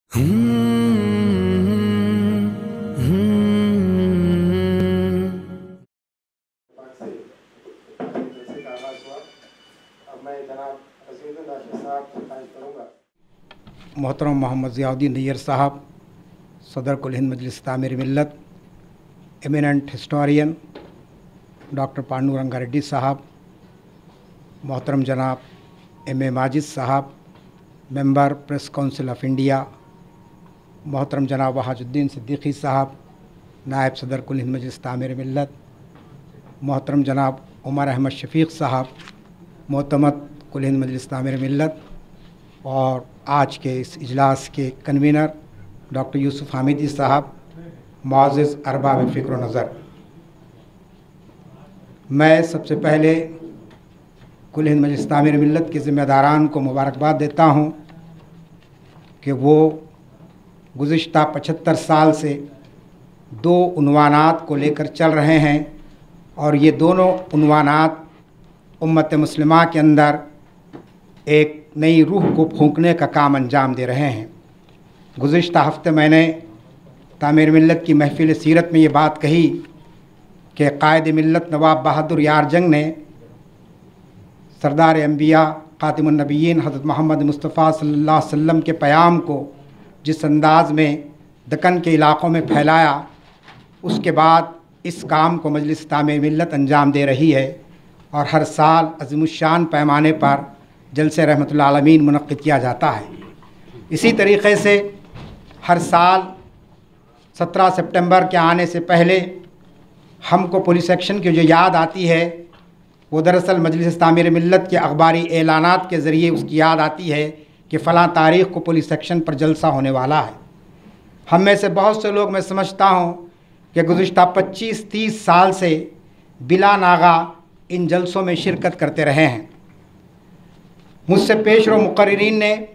मोहतरम मोहम्मद ज़ियाउद्दीन नैयर साहब, सदर कुल हिंद मजलिस तामीर मिल्लत, eminent historian doctor Panduranga Reddy साहब, मोहतरम जनाब M.A. माजिद साहब, member press council of India, मोहतरम जनाब वहाजुद्दीन सिद्दीकी साहब, नायब सदर कुल हिंद मजलिस तामीर मिल्लत, मोहतरम जनाब उमर अहमद शफीक साहब, मोतमद कुल हिंद मजलिस तामीर मिल्लत, और आज के इस इजलास के कन्वीनर डॉक्टर यूसुफ हामिदी साहब, मुअज़्ज़िज़ अरबाब फ़िक्र व नज़र। मैं सबसे पहले कुल हिंद मजलिस तामीर मिल्लत के ज़िम्मेदारान को मुबारकबाद देता हूँ कि वो गुज़िश्ता 75 साल से दो उन्वानात को लेकर चल रहे हैं और ये दोनों उन्वानात उम्मत मुस्लिमा के अंदर एक नई रूह को फूंकने का काम अंजाम दे रहे हैं। गुज़िश्ता हफ्ते मैंने तामीर मिल्लत की महफ़िल सीरत में ये बात कही कि कायद मिल्लत नवाब बहादुर यार जंग ने सरदार अंबिया ख़ातिमुन नबिय्यीन हज़रत मोहम्मद मुस्तफ़ा सल्लल्लाहु अलैहि वसल्लम के पैगाम को जिस अंदाज़ में दक्कन के इलाक़ों में फैलाया, उसके बाद इस काम को मजलिस तामीर मिल्लत अंजाम दे रही है और हर साल अज़ीमुश्शान पैमाने पर जलसे रहमतुल आलमीन मुनक़्क़िद किया जाता है। इसी तरीक़े से हर साल 17 सितंबर के आने से पहले हमको पुलिस एक्शन की जो याद आती है, वो दरअसल मजलिस तामीर मिल्लत के अखबारी ऐलानात के ज़रिए उसकी याद आती है कि फ़लाँ तारीख़ को पुलिस एक्शन पर जलसा होने वाला है। हम में से बहुत से लोग, मैं समझता हूँ कि गुज़िश्ता 25-30 साल से बिला नागा इन जलसों में शिरकत करते रहे हैं। मुझसे पेशरो मुक़र्रिरीन ने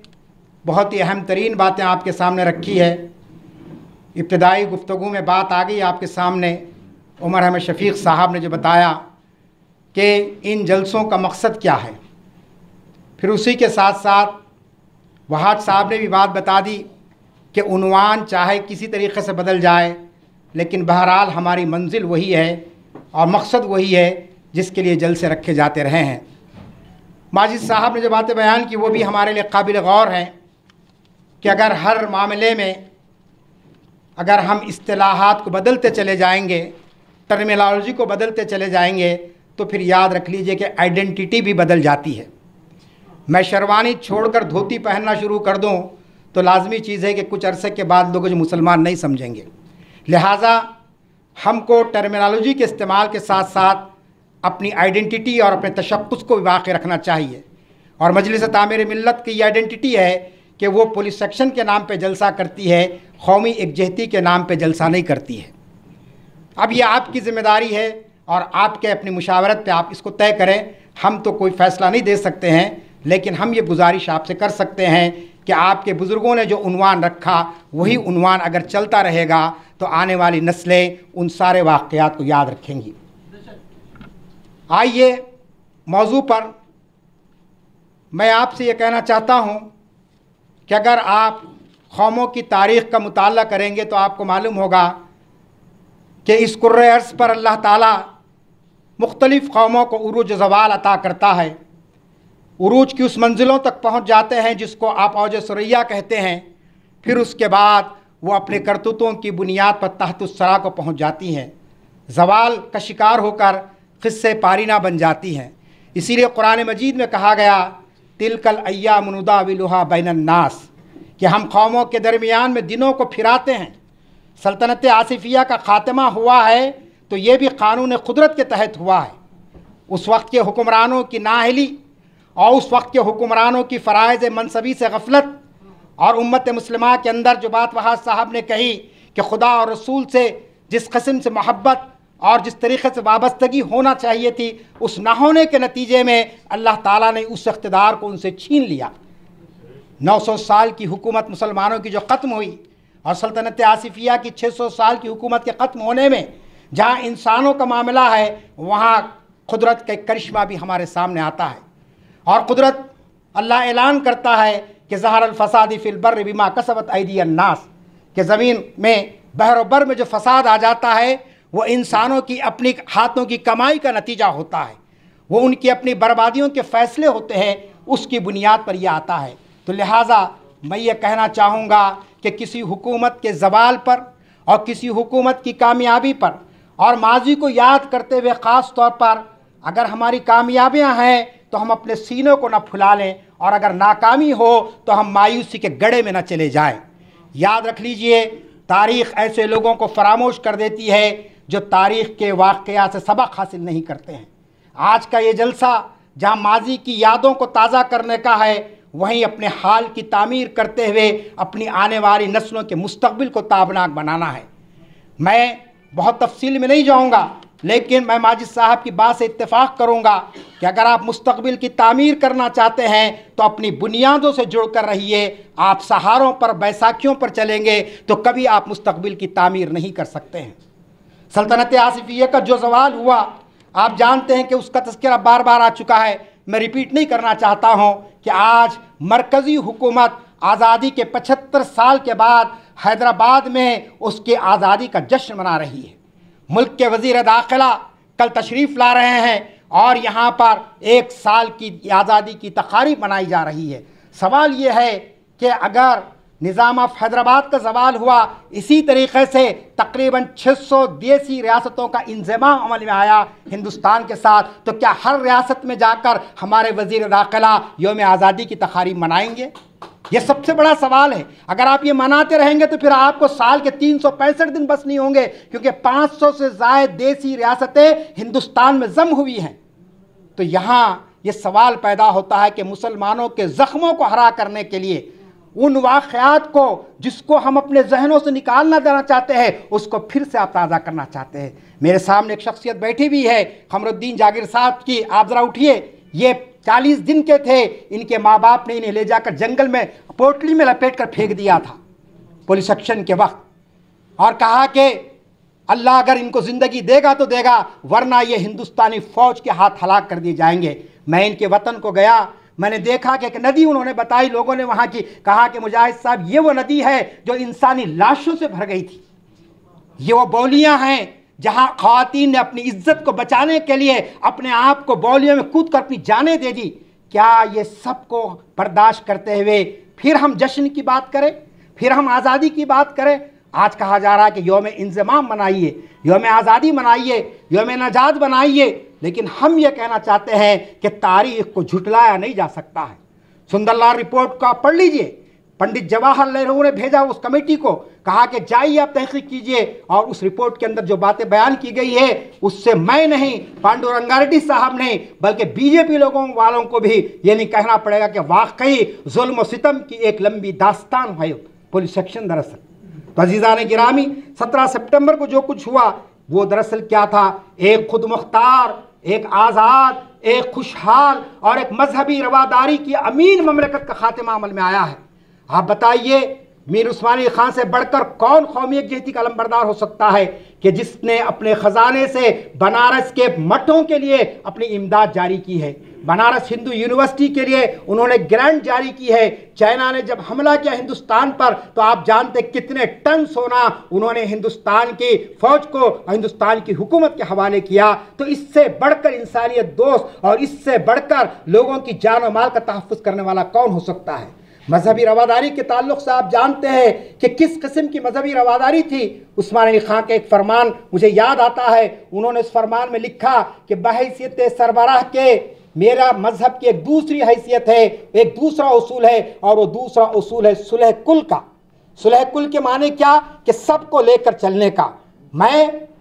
बहुत ही अहम तरीन बातें आपके सामने रखी है। इब्तिदाई गुफ्तगू में बात आ गई आपके सामने, उमर अहमद शफीक साहब ने जो बताया कि इन जलसों का मकसद क्या है। फिर उसी के साथ साथ वहाज साहब ने भी बात बता दी कि उन्वान चाहे किसी तरीक़े से बदल जाए, लेकिन बहरहाल हमारी मंजिल वही है और मकसद वही है जिसके लिए जलसे रखे जाते रहे हैं। माजिद साहब ने जो बातें बयान की वो भी हमारे लिए काबिल गौर हैं कि अगर हर मामले में अगर हम इस्तिलाहात को बदलते चले जाएंगे, टर्मिनोलॉजी को बदलते चले जाएंगे, तो फिर याद रख लीजिए कि आइडेंटिटी भी बदल जाती है। मैं शेरवानी छोड़कर धोती पहनना शुरू कर दूं तो लाजमी चीज़ है कि कुछ अरसे के बाद लोग जो मुसलमान नहीं समझेंगे। लिहाजा हमको टर्मिनोलॉजी के इस्तेमाल के साथ साथ अपनी आइडेंटिटी और अपने तशख़्ख़ुस को भी बाक़ी रखना चाहिए। और मजलिस तामीर मिल्लत की ये आइडेंटिटी है कि वो पुलिस सेक्शन के नाम पे जलसा करती है, कौमी एकजहती के नाम पे जलसा नहीं करती है। अब ये आपकी ज़िम्मेदारी है और आपके अपनी मुशावरत पे आप इसको तय करें। हम तो कोई फ़ैसला नहीं दे सकते हैं, लेकिन हम ये गुजारिश आपसे कर सकते हैं कि आपके बुज़ुर्गों ने जो उन्वान रखा वही उन्वान अगर चलता रहेगा तो आने वाली नस्लें उन सारे वाक़यात को याद रखेंगी। आइए मौजू पर मैं आपसे ये कहना चाहता हूँ कि अगर आप कौमों की तारीख़ का मुताला करेंगे तो आपको मालूम होगा कि इस कुर्रे अर्ज़ पर अल्लाह ताला मुख्तलिफ़ कौमों को उरूज ज़वाल अता करता है। उरूज की उस मंजिलों तक पहुँच जाते हैं जिसको आप औज सुरैया कहते हैं। फिर उसके बाद वो अपने करतूतों की बुनियाद पर तहतुस्सरा को पहुँच जाती हैं, ज़वाल का शिकार होकर क़िस्से पारीना बन जाती हैं। इसीलिए कुरान मजीद में कहा गया, तिलकल अय्यामु नुदाविलुहा बैनन नास, कि हम कौमों के दरमियान में दिनों को फिराते हैं। सल्तनत आसिफिया का ख़ात्मा हुआ है तो ये भी क़ानून क़ुदरत के तहत हुआ है। उस वक्त के हुक्मरानों की नाअहली और उस वक्त के हुक्मरानों की फ़राइज़ मनसबी से गफलत और उम्मत मुस्लिमा के अंदर जो बात वहाज साहब ने कही कि खुदा और रसूल से जिस किस्म से मोहब्बत और जिस तरीक़े से वाबस्तगी होना चाहिए थी, उस ना होने के नतीजे में अल्लाह ताला ने उस इक़्तिदार को उनसे छीन लिया। 900 साल की हुकूमत मुसलमानों की जो ख़त्म हुई और सल्तनत आसिफिया की 600 साल की हुकूमत के ख़त्म होने में जहाँ इंसानों का मामला है, वहाँ कुदरत का करिश्मा भी हमारे सामने आता है। और कुदरत अल्लाह ऐलान करता है कि ज़हरल फ़साद फ़िल बर्रि बिमा कसबत ऐदियन नास, कि ज़मीन में बहर व बर में जो फ़साद आ जाता है वो इंसानों की अपनी हाथों की कमाई का नतीजा होता है, वो उनकी अपनी बर्बादियों के फ़ैसले होते हैं, उसकी बुनियाद पर यह आता है। तो लिहाजा मैं ये कहना चाहूँगा कि किसी हुकूमत के ज़वाल पर और किसी हुकूमत की कामयाबी पर और माजी को याद करते हुए ख़ास तौर पर अगर हमारी कामयाबियाँ हैं तो हम अपने सीनों को न फुला लें, और अगर नाकामी हो तो हम मायूसी के गड्ढे में न चले जाएं। याद रख लीजिए, तारीख़ ऐसे लोगों को फरामोश कर देती है जो तारीख़ के वाक़या से सबक हासिल नहीं करते हैं। आज का ये जलसा जहाँ माजी की यादों को ताज़ा करने का है, वहीं अपने हाल की तामीर करते हुए अपनी आने वाली नस्लों के मुस्तक़बिल को ताबनाक बनाना है। मैं बहुत तफसील में नहीं जाऊँगा, लेकिन मैं माजिद साहब की बात से इत्तेफाक करूँगा कि अगर आप मुस्तक़बिल की तामीर करना चाहते हैं तो अपनी बुनियादों से जुड़ कर रहिए। आप सहारों पर बैसाखियों पर चलेंगे तो कभी आप मुस्तक़बिल की तामीर नहीं कर सकते हैं। सल्तनत आसिफिया का जो ज़वाल हुआ, आप जानते हैं कि उसका तज़किरा बार बार आ चुका है, मैं रिपीट नहीं करना चाहता हूँ कि आज मरकज़ी हुकूमत आज़ादी के 75 साल के बाद हैदराबाद में उसकी आज़ादी का जश्न मना रही है। मुल्क के वज़ीर दाखिला कल तशरीफ़ ला रहे हैं और यहाँ पर 1 साल की आज़ादी की तक़रीब मनाई जा रही है। सवाल ये है कि अगर निज़ाम ऑफ हैदराबाद का ज़वाल हुआ, इसी तरीक़े से तकरीबन 600 देसी रियासतों का इंज़माम अमल में आया हिंदुस्तान के साथ, तो क्या हर रियासत में जाकर हमारे वज़ीर दाखिला यौम आज़ादी की तक़रीब मनाएंगे? ये सबसे बड़ा सवाल है। अगर आप ये मनाते रहेंगे तो फिर आपको साल के 365 दिन बस नहीं होंगे, क्योंकि 500 से ज़ायद देसी रियासतें हिंदुस्तान में जम हुई हैं। तो यहाँ ये सवाल पैदा होता है कि मुसलमानों के ज़ख्मों को हरा करने के लिए उन वाक़यात को जिसको हम अपने जहनों से निकालना देना चाहते हैं, उसको फिर से आप ताज़ा करना चाहते हैं। मेरे सामने एक शख्सियत बैठी भी है, क़मरुद्दीन जाकिर साहब की। आप ज़रा उठिए। ये 40 दिन के थे, इनके माँ बाप ने इन्हें ले जाकर जंगल में पोटली में लपेट कर फेंक दिया था पुलिस एक्शन के वक्त, और कहा कि अल्लाह अगर इनको ज़िंदगी देगा तो देगा, वरना ये हिंदुस्तानी फ़ौज के हाथ हलाक कर दिए जाएंगे। मैं इनके वतन को गया, मैंने देखा कि एक नदी उन्होंने बताई, लोगों ने वहाँ की कहा कि मुजाहिद साहब ये वो नदी है जो इंसानी लाशों से भर गई थी। ये वो बौलियाँ हैं जहाँ ख़वातीन ने अपनी इज्जत को बचाने के लिए अपने आप को बौलियों में कूद कर अपनी जानें दे दी। क्या ये सब को बर्दाश्त करते हुए फिर हम जश्न की बात करें, फिर हम आज़ादी की बात करें? आज कहा जा रहा है कि यौम इंज़माम मनाइए, यौम आज़ादी मनाइए, यौम नजात बनाइए, लेकिन हम ये कहना चाहते हैं कि तारीख़ को झुटलाया नहीं जा सकता है। सुंदरलाल रिपोर्ट को आप पढ़ लीजिए। पंडित जवाहरलाल नेहरू ने भेजा उस कमेटी को, कहा कि जाइए आप तहक़ीक़ कीजिए, और उस रिपोर्ट के अंदर जो बातें बयान की गई है उससे मैं नहीं, पांडुरंगारेड्डी साहब नहीं, बल्कि बीजेपी लोगों वालों को भी ये नहीं कहना पड़ेगा कि वाकई जुल्म और सितम की एक लंबी दास्तान है पुलिस सेक्शन। दरअसल तो अज़ीज़ान गिरामी, 17 सितंबर को जो कुछ हुआ वो दरअसल क्या था? एक खुद मुख्तार, एक आज़ाद, एक खुशहाल और एक मजहबी रवादारी की अमीन ममलकत का खात्मा अमल में आया है। आप बताइए, मीर उस्मानी खान से बढ़कर कौन कौमी यकजहती का अलमबरदार हो सकता है कि जिसने अपने ख़जाने से बनारस के मठों के लिए अपनी इमदाद जारी की है। बनारस हिंदू यूनिवर्सिटी के लिए उन्होंने ग्रांट जारी की है। चाइना ने जब हमला किया हिंदुस्तान पर तो आप जानते कितने टन सोना उन्होंने हिंदुस्तान की फ़ौज को, हिंदुस्तान की हुकूमत के हवाले किया। तो इससे बढ़कर इंसानियत दोस्त और इससे बढ़कर लोगों की जान और माल का तहफ़्फ़ुज़ करने वाला कौन हो सकता है? मजहबी रवादारी के ताल्लुक़ से आप जानते हैं कि किस किस्म की मजहबी रवादारी थी। उस्मान अली खां का एक फरमान मुझे याद आता है, उन्होंने उस फरमान में लिखा कि बहैसियत सरबराह के मेरा मजहब की एक दूसरी हैसियत है, एक दूसरा उसूल है, और वो दूसरा उसूल है सुलह कुल का। सुलह कुल के माने क्या? कि सबको लेकर चलने का।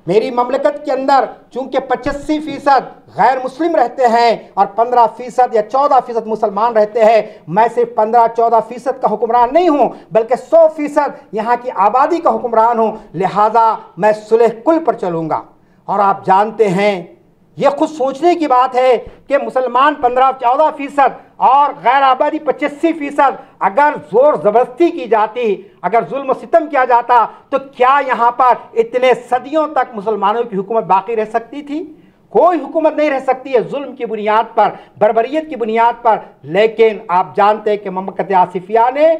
मेरी ममलकत के अंदर चूँकि 85% गैर मुस्लिम रहते हैं और 15% या 14% मुसलमान रहते हैं, मैं सिर्फ 15-14% का हुक्मरान नहीं हूँ, बल्कि 100% यहाँ की आबादी का हुक्मरान हूँ। लिहाजा मैं सुलह कुल पर चलूँगा। और आप जानते हैं, ये खुद सोचने की बात है कि मुसलमान 15-14% और गैर आबादी 85%, अगर ज़ोर ज़बरदस्ती की जाती, अगर जुल्म सितम किया जाता, तो क्या यहाँ पर इतने सदियों तक मुसलमानों की हुकूमत बाकी रह सकती थी? कोई हुकूमत नहीं रह सकती है जुल्म की बुनियाद पर, बर्बरियत की बुनियाद पर। लेकिन आप जानते हैं कि ममलकत आसिफिया ने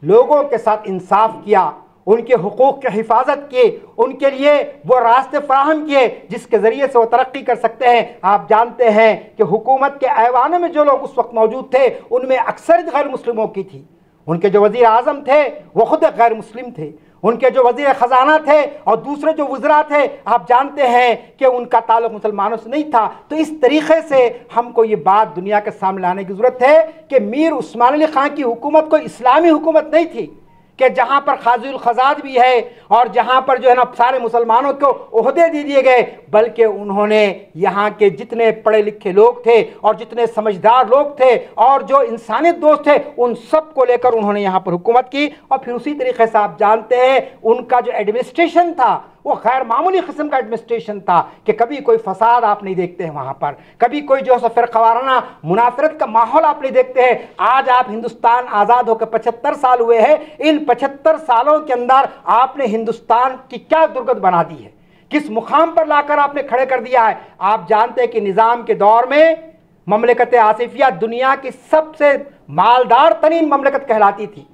लोगों के साथ इंसाफ किया, उनके हुकूक की हिफाजत की, उनके लिए वो रास्ते फराहम किए जिसके ज़रिए से वो तरक्की कर सकते हैं। आप जानते हैं कि हुकूमत के ऐवानों में जो लोग उस वक्त मौजूद थे उनमें अक्सरियत गैर मुस्लिमों की थी। उनके जो वज़ीर आज़म थे वो खुद गैर मुस्लिम थे, उनके जो वज़ीर ख़जाना थे और दूसरे जो वज़रा थे आप जानते हैं कि उनका ताल्लुक़ मुसलमानों से नहीं था। तो इस तरीक़े से हमको ये बात दुनिया के सामने लाने की ज़रूरत है कि मीर उस्मान अली ख़ान की हुकूमत कोई इस्लामी हुकूमत नहीं थी कि जहाँ पर खाज़ुल ख़ज़ात भी है और जहाँ पर जो है ना सारे मुसलमानों को ओहदे दे दिए गए, बल्कि उन्होंने यहाँ के जितने पढ़े लिखे लोग थे और जितने समझदार लोग थे और जो इंसानियत दोस्त थे उन सब को लेकर उन्होंने यहाँ पर हुकूमत की। और फिर उसी तरीके से आप जानते हैं उनका जो एडमिनिस्ट्रेशन था वो गैर मामूली किस्म का एडमिनिस्ट्रेशन था कि कभी कोई फसाद आप नहीं देखते हैं वहाँ पर, कभी कोई जो है फ़िरक़ावाराना मुनाफरत का माहौल आप नहीं देखते हैं। आज आप हिंदुस्तान आज़ाद होकर 75 साल हुए हैं, इन 75 सालों के अंदर आपने हिंदुस्तान की क्या दुर्गत बना दी है, किस मुकाम पर लाकर आपने खड़े कर दिया है। आप जानते हैं कि निज़ाम के दौर में ममलकत आसिफिया दुनिया की सबसे मालदार तरीन ममलकत कहलाती थी।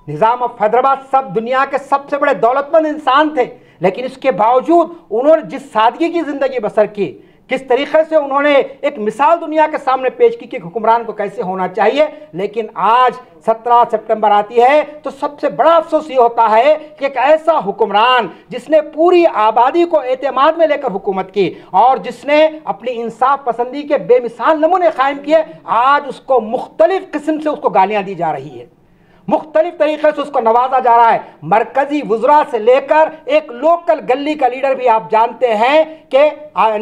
निज़ाम ऑफ हैदराबाद सब दुनिया के सबसे बड़े दौलतमंद इंसान थे, लेकिन इसके बावजूद उन्होंने जिस सादगी की ज़िंदगी बसर की, किस तरीक़े से उन्होंने एक मिसाल दुनिया के सामने पेश की कि हुक्मरान को कैसे होना चाहिए। लेकिन आज 17 सितंबर आती है तो सबसे बड़ा अफसोस ये होता है कि एक ऐसा हुक्मरान जिसने पूरी आबादी को एतमाद में लेकर हुकूमत की और जिसने अपनी इंसाफ पसंदी के बेमिसाल नमूने कायम किए, आज उसको मुख्तलिफ किस्म से उसको गालियाँ दी जा रही है, मुख्तलिफ तरीके से उसको नवाजा जा रहा है। मरकजी वुज़रा से लेकर एक लोकल गली का लीडर भी आप जानते हैं कि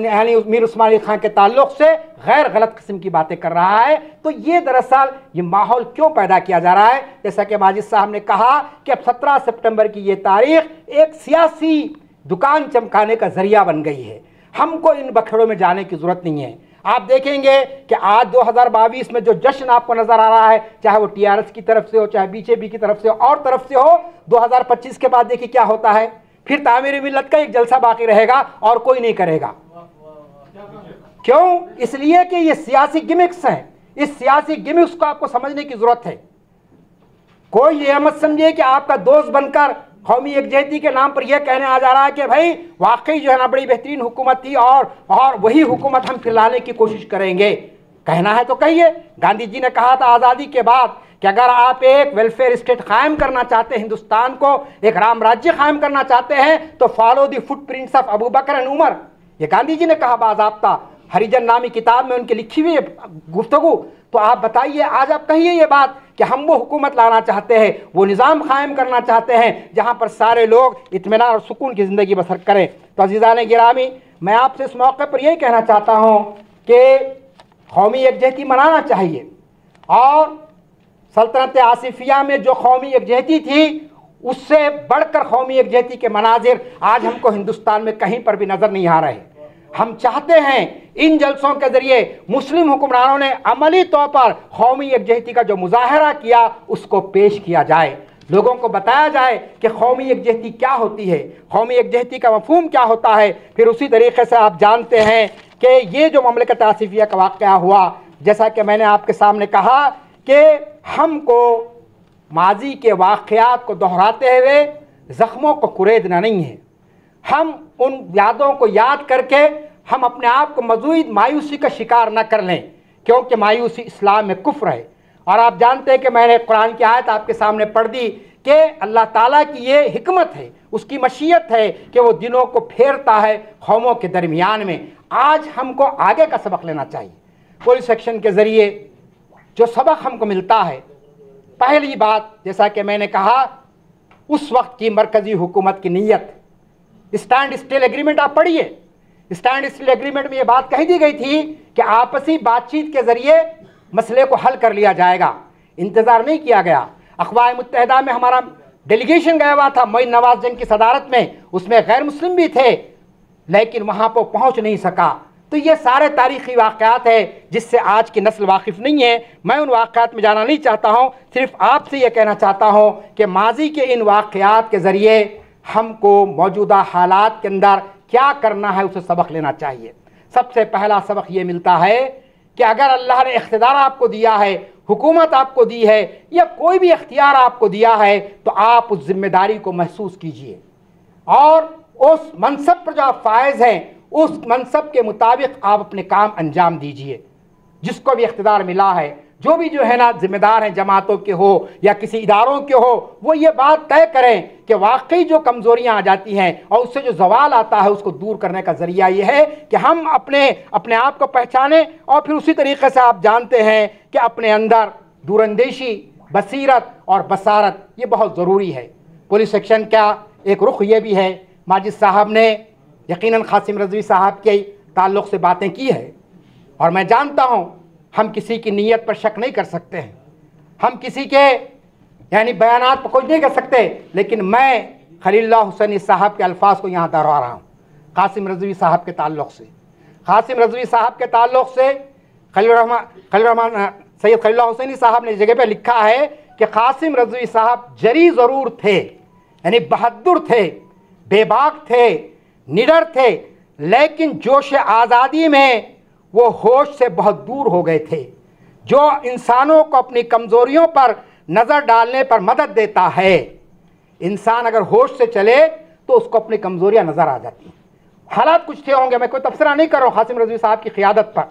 यानी मीर उस्मान अली ख़ान के ताल्लुक़ से गैर गलत किस्म की बातें कर रहा है। तो ये दरअसल ये माहौल क्यों पैदा किया जा रहा है, जैसा कि माजिद साहब ने कहा कि अब 17 सितंबर की ये तारीख एक सियासी दुकान चमकाने का ज़रिया बन गई है। हमको इन बखेड़ों में जाने की ज़रूरत नहीं है। आप देखेंगे कि आज 2022 में जो जश्न आपको नजर आ रहा है, चाहे वो टीआरएस की तरफ से हो, चाहे बीजेपी की तरफ से हो और तरफ से हो, 2025 के बाद देखिए क्या होता है। फिर तामीर मिल्लत का एक जलसा बाकी रहेगा और कोई नहीं करेगा। क्यों? इसलिए कि ये सियासी गिमिक्स हैं। इस सियासी गिमिक्स को आपको समझने की जरूरत है। कोई ये मत समझिए कि आपका दोस्त बनकर कौमी यकजहती के नाम पर यह कहने आ जा रहा है कि भाई वाकई जो है ना बड़ी बेहतरीन हुकूमत थी और वही हुकूमत हम फिर लाने की कोशिश करेंगे। कहना है तो कहिए। गांधी जी ने कहा था आज़ादी के बाद कि अगर आप एक वेलफेयर स्टेट कायम करना चाहते हैं, हिंदुस्तान को एक राम राज्य कायम करना चाहते हैं, तो follow the footprints of Abu Bakr and Umar. ये गांधी जी ने कहा बाज़ाब्ता, हरिजन नामी किताब में उनकी लिखी हुई गुफ्तगू। तो आप बताइए, आज आप कहिए ये बात कि हम वो हुकूमत लाना चाहते हैं, वो निज़ाम कायम करना चाहते हैं जहाँ पर सारे लोग इत्मीनान और सुकून की ज़िंदगी बसर करें। तो अज़ीज़ान गिरामी, मैं आपसे इस मौके पर यही कहना चाहता हूँ कि कौमी यकजहती मनाना चाहिए और सल्तनत आसिफिया में जो कौमी यकजहती थी उससे बढ़कर कौमी यकजहती के मनाजिर आज हमको हिंदुस्तान में कहीं पर भी नज़र नहीं आ रहे। हम चाहते हैं इन जलसों के ज़रिए मुस्लिम हुक्मरानों ने अमली तौर पर कौमी यकजहती का जो मुजाहरा किया उसको पेश किया जाए, लोगों को बताया जाए कि कौमी यकजहती क्या होती है, कौमी यकजहती का मफहूम क्या होता है। फिर उसी तरीके से आप जानते हैं कि ये जो ममलकत आसिफिया का वाक़या हुआ, जैसा कि मैंने आपके सामने कहा कि हमको माजी के वाक़यात को दोहराते हुए ज़ख्मों को कुरेदना नहीं है। हम उन यादों को याद करके हम अपने आप को मज़ीद मायूसी का शिकार न कर लें, क्योंकि मायूसी इस्लाम में कुफ्र है। और आप जानते हैं कि मैंने कुरान की आयत आपके सामने पढ़ दी कि अल्लाह ताला की ये हिकमत है, उसकी मशीयत है कि वो दिनों को फेरता है कौमों के दरमियान में। आज हमको आगे का सबक लेना चाहिए। पुलिस सेक्शन के ज़रिए जो सबक हमको मिलता है, पहली बात जैसा कि मैंने कहा, उस वक्त की मरकज़ी हुकूमत की नीयत। स्टैंड स्टिल एग्रीमेंट आप पढ़िए। स्टैंड स्टिल एग्रीमेंट में ये बात कही दी गई थी कि आपसी बातचीत के ज़रिए मसले को हल कर लिया जाएगा। इंतज़ार नहीं किया गया। अक़वाम मुत्तहिदा में हमारा डेलीगेशन गया हुआ था मोइन नवाज़ जंग की सदारत में, उसमें गैर मुस्लिम भी थे, लेकिन वहाँ पर पहुँच नहीं सका। तो ये सारे तारीख़ी वाक़यात है जिससे आज की नस्ल वाकिफ़ नहीं है। मैं उन वाक़यात में जाना नहीं चाहता हूँ, सिर्फ़ आपसे ये कहना चाहता हूँ कि माजी के इन वाक़यात के ज़रिए हमको मौजूदा हालात के अंदर क्या करना है उसे सबक लेना चाहिए। सबसे पहला सबक ये मिलता है कि अगर अल्लाह ने इख्तियार आपको दिया है, हुकूमत आपको दी है, या कोई भी इख्तियार आपको दिया है, तो आप उस जिम्मेदारी को महसूस कीजिए और उस मनसब पर जो आप फायज हैं उस मनसब के मुताबिक आप अपने काम अंजाम दीजिए। जिसको भी इख्तियार मिला है, जो भी जो है ना जिम्मेदार हैं, जमातों के हो या किसी इदारों के हो, वो ये बात तय करें कि वाकई जो कमज़ोरियाँ आ जाती हैं और उससे जो जवाल आता है उसको दूर करने का ज़रिया ये है कि हम अपने आप को पहचानें। और फिर उसी तरीके से आप जानते हैं कि अपने अंदर दूरंदेशी, बसीरत और बसारत ये बहुत ज़रूरी है। पुलिस सेक्शन का एक रुख ये भी है, माजिद साहब ने यकीनन कासिम रज़वी साहब के ताल्लुक़ से बातें की है और मैं जानता हूँ हम किसी की नीयत पर शक नहीं कर सकते हैं, हम किसी के यानी बयानात पर कुछ नहीं कर सकते, लेकिन मैं खलीलुल्लाह हुसैनी साहब के अल्फाज को यहाँ दोहरा रहा हूँ कासिम रज़वी साहब के ताल्लुक़ से। कासिम रज़वी साहब के ताल्लुक़ से सैयद खलीलुल्लाह हुसैनी साहब ने जगह पे लिखा है कि कासिम रज़वी साहब जरी ज़रूर थे, यानी बहादुर थे, बेबाक थे, निडर थे, लेकिन जोश आज़ादी में वो होश से बहुत दूर हो गए थे। जो इंसानों को अपनी कमज़ोरियों पर नज़र डालने पर मदद देता है, इंसान अगर होश से चले तो उसको अपनी कमज़ोरियाँ नज़र आ जाती हैं। हालात कुछ थे होंगे, मैं कोई तबसरा नहीं कर रहा हूँ कासिम रज़वी साहब की क़ियादत पर,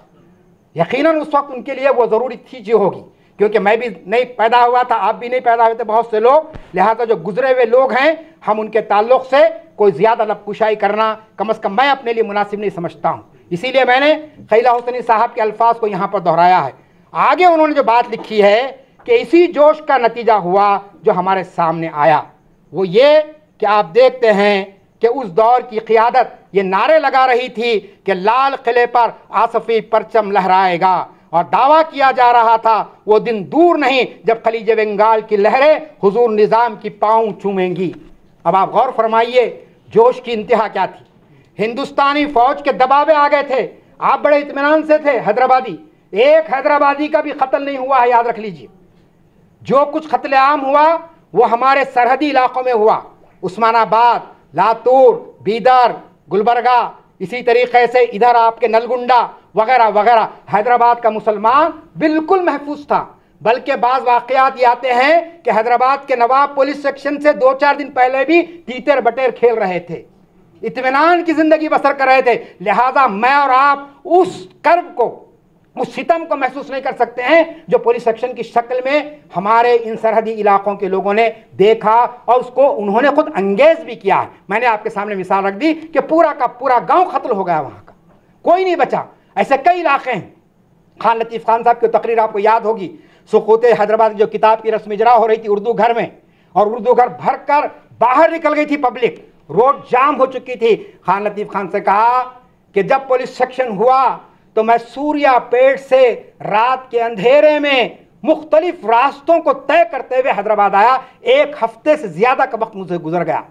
यकीनन उस वक्त उनके लिए वो ज़रूरी चीज़ होगी, क्योंकि मैं भी नहीं पैदा हुआ था, आप भी नहीं पैदा हुए थे, बहुत से लोग, लिहाजा जो गुजरे हुए लोग हैं हम उनके ताल्लुक़ से कोई ज़्यादा लबकुशाई करना कम अज़ कम मैं अपने लिए मुनासिब नहीं समझता हूँ। इसीलिए मैंने खलीलुल्लाह हुसैनी साहब के अल्फाज को यहाँ पर दोहराया है। आगे उन्होंने जो बात लिखी है कि इसी जोश का नतीजा हुआ जो हमारे सामने आया, वो ये कि आप देखते हैं कि उस दौर की क़ियादत ये नारे लगा रही थी कि लाल किले पर आसफ़ी परचम लहराएगा, और दावा किया जा रहा था वो दिन दूर नहीं जब खलीज बंगाल की लहरें हुजूर निज़ाम की पाँव चूमेंगी। अब आप गौर फरमाइए जोश की इंतहा क्या थी। हिंदुस्तानी फ़ौज के दबाव में आ गए थे, आप बड़े इत्मीनान से थे। हैदराबादी, एक हैदराबादी का भी कत्ल नहीं हुआ है, याद रख लीजिए। जो कुछ कत्लेआम हुआ वो हमारे सरहदी इलाकों में हुआ, उस्मानाबाद, लातूर, बीदर, गुलबर्गा, इसी तरीके से इधर आपके नलगुंडा वगैरह वगैरह। हैदराबाद का मुसलमान बिल्कुल महफूज था, बल्कि बाज़ वाक़यात ये आते हैं कि हैदराबाद के नवाब पुलिस सेक्शन से 2-4 दिन पहले भी तीतर बटेर खेल रहे थे, इत्मीनान की ज़िंदगी बसर कर रहे थे। लिहाजा मैं और आप उस कर्ब को, उस सितम को महसूस नहीं कर सकते हैं जो पुलिस सेक्शन की शक्ल में हमारे इन सरहदी इलाकों के लोगों ने देखा, और उसको उन्होंने खुद अंगेज भी किया है। मैंने आपके सामने मिसाल रख दी कि पूरा का पूरा गांव कत्ल हो गया, वहाँ का कोई नहीं बचा। ऐसे कई इलाके हैं। खान लतीफ़ खान साहब की तकरीर आपको याद होगी, सुकूत हैदराबाद की जो किताब की रस्म इजरा हो रही थी उर्दू घर में, और उर्दू घर भर कर बाहर निकल गई थी पब्लिक, रोड जाम हो चुकी थी। खान लतीफ़ खान से कहा कि जब पुलिस सेक्शन हुआ तो मैं सूर्यापेट से रात के अंधेरे में मुख्तलिफ रास्तों को तय करते हुए हैदराबाद आया। 1 हफ्ते से ज़्यादा का वक्त मुझे गुजर गया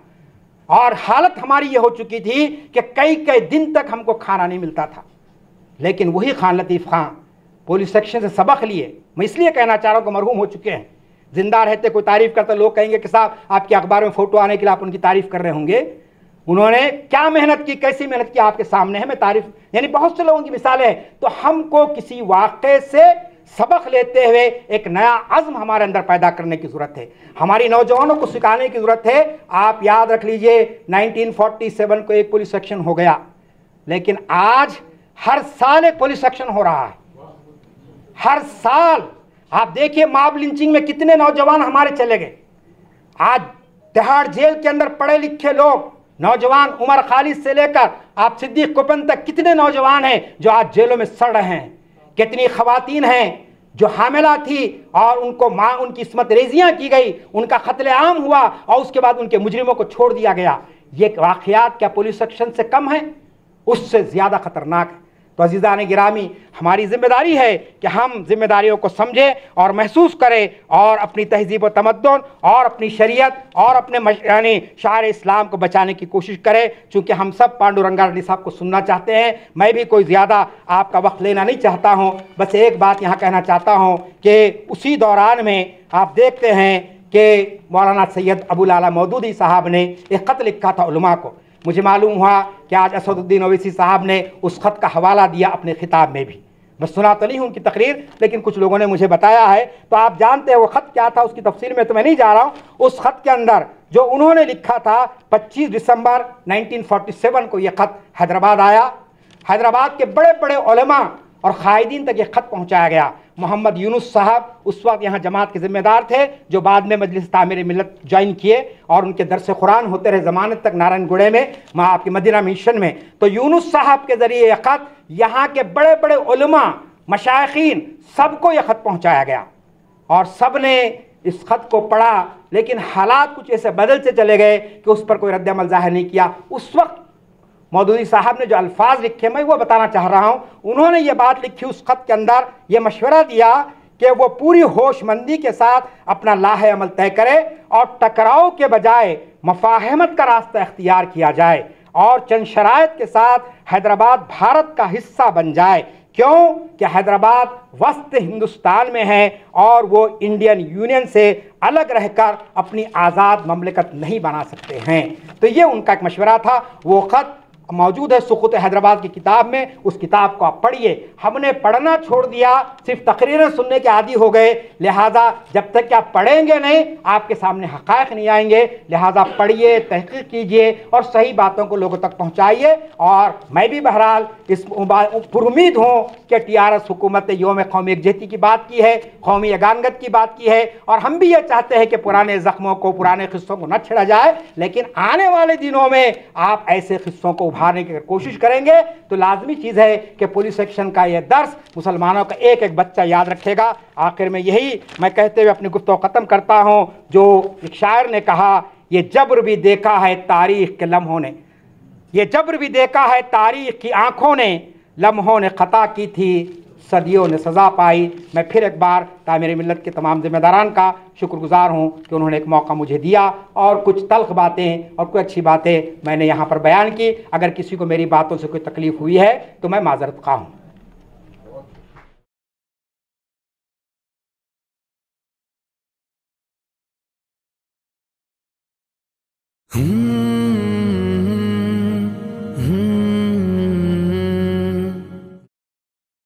और हालत हमारी ये हो चुकी थी कि कई कई दिन तक हमको खाना नहीं मिलता था। लेकिन वही खान लतीफ़ खान पुलिस सेक्शन से सबक लिए। मैं इसलिए कहना चाह रहा हूँ कि मरहूम हो चुके हैं, जिंदा रहते कोई तारीफ़ करते लोग कहेंगे कि साहब आपके अखबार में फ़ोटो आने के लिए आप उनकी तारीफ़ कर रहे होंगे। उन्होंने क्या मेहनत की, कैसी मेहनत की आपके सामने है। मैं तारीफ़ यानी बहुत से लोगों की मिसालें हैं। तो हमको किसी वाक़े से सबक लेते हुए एक नया अज़्म हमारे अंदर पैदा करने की ज़रूरत है, हमारी नौजवानों को सिखाने की ज़रूरत है। आप याद रख लीजिए 1947 को एक पुलिस सेक्शन हो गया, लेकिन आज हर साल एक पुलिस सेक्शन हो रहा है, हर साल। आप देखिए मॉब लिंचिंग में कितने नौजवान हमारे चले गए। आज तिहाड़ जेल के अंदर पढ़े लिखे लोग, नौजवान, उमर खालिद से लेकर आप सिद्दीक कुपन तक कितने नौजवान हैं जो आज जेलों में सड़ रहे हैं। कितनी खवातीन हैं जो हामिला थी और उनको उनकी इस्मत रेजियाँ की गई, उनका कत्लेआम हुआ और उसके बाद उनके मुजरिमों को छोड़ दिया गया। ये वाक़यात क्या पुलिस सेक्शन से कम है? उससे ज़्यादा ख़तरनाक है। तो अज़ीज़ान गिरामी, हमारी ज़िम्मेदारी है कि हम ज़िम्मेदारियों को समझें और महसूस करें और अपनी तहज़ीब व तमद्दुन और अपनी शरीयत और अपने यानी शार इस्लाम को बचाने की कोशिश करें। चूँकि हम सब पांडुरंगा रेड्डी साहब को सुनना चाहते हैं, मैं भी कोई ज़्यादा आपका वक्त लेना नहीं चाहता हूँ। बस एक बात यहाँ कहना चाहता हूँ कि उसी दौरान में आप देखते हैं कि मौलाना सैयद अबुल आला मौदूदी साहब ने एक ख़त लिखा था उलमा को। मुझे मालूम हुआ कि आज असदुद्दीन ओवैसी साहब ने उस ख़त का हवाला दिया अपने खिताब में भी। मैं सुना तो नहीं हूँ उनकी तकरीर, लेकिन कुछ लोगों ने मुझे बताया है। तो आप जानते हैं वो ख़त क्या था, उसकी तफसील में तो मैं नहीं जा रहा हूँ। उस ख़त के अंदर जो उन्होंने लिखा था, 25 दिसंबर 1947 को ये ख़त हैदराबाद आया। हैदराबाद के बड़े बड़े उलमा और कायदीन तक ये ख़त पहुँचाया गया। मोहम्मद यूनुस साहब उस वक्त यहाँ जमात के ज़िम्मेदार थे, जो बाद में मजलिस तामीर मिल्लत ज्वाइन किए और उनके दरस कुरान होते रहे ज़मानत तक नारायणगुड़े में, वहाँ आपकी मदीना मिशन में। तो यूनुस साहब के ज़रिए यह ख़त यहाँ के बड़े बड़े उलमा, मशाइखीन, सबको यह ख़त पहुँचाया गया और सब ने इस ख़त को पढ़ा। लेकिन हालात कुछ ऐसे बदल से चले गए कि उस पर कोई रद्द अमल ज़ाहिर नहीं किया। उस वक्त मौदूदी साहब ने जो अल्फाज लिखे, मैं वो बताना चाह रहा हूँ। उन्होंने ये बात लिखी उस ख़त के अंदर, ये मशवरा दिया कि वो पूरी होशमंदी के साथ अपना लाहे अमल तय करे और टकराव के बजाय मफाहमत का रास्ता इख्तियार किया जाए और चंद शराइत के साथ हैदराबाद भारत का हिस्सा बन जाए। क्यों कि हैदराबाद वस्त हिंदुस्तान में है और वो इंडियन यूनियन से अलग रहकर अपनी आज़ाद ममलिकत नहीं बना सकते हैं। तो ये उनका एक मशवरा था। वो ख़त मौजूद है सुक़ूत हैदराबाद की किताब में, उस किताब को आप पढ़िए। हमने पढ़ना छोड़ दिया, सिर्फ तकरीरें सुनने के आदी हो गए। लिहाजा जब तक कि आप पढ़ेंगे नहीं, आपके सामने हक़ाइक़ नहीं आएंगे। लिहाजा पढ़िए, तहक़ीक़ कीजिए और सही बातों को लोगों तक पहुँचाइए। और मैं भी बहरहाल इस पुरुमीद हूँ कि TRS हुकूमत ने यौम क़ौमी यकजहती की बात की है, कौमी यगानगत की बात की है, और हम भी ये चाहते हैं कि पुराने ज़ख्मों को, पुराने क़िस्सों को न छेड़ा जाए। लेकिन आने वाले दिनों में आप ऐसे क़िस्सों को उभारने की कोशिश करेंगे तो लाजमी चीज़ है कि पुलिस एक्शन का यह दर्स मुसलमानों का एक एक बच्चा याद रखेगा। आखिर में यही मैं कहते हुए अपनी गुफ्तगू ख़त्म करता हूँ। जो एक शायर ने कहा, ये जब्र भी देखा है तारीख़ के लम्हों ने, ये जब्र भी देखा है तारीख़ की आँखों ने, लम्हों ने ख़ता की थी, सदियों ने सज़ा पाई। मैं फिर एक बार तामीर मिल्लत के तमाम ज़िम्मेदारान का शुक्रगुज़ार हूँ कि उन्होंने एक मौका मुझे दिया और कुछ तल्ख़ बातें और कुछ अच्छी बातें मैंने यहाँ पर बयान की। अगर किसी को मेरी बातों से कोई तकलीफ़ हुई है तो मैं माज़रत ख़्वाह हूँ।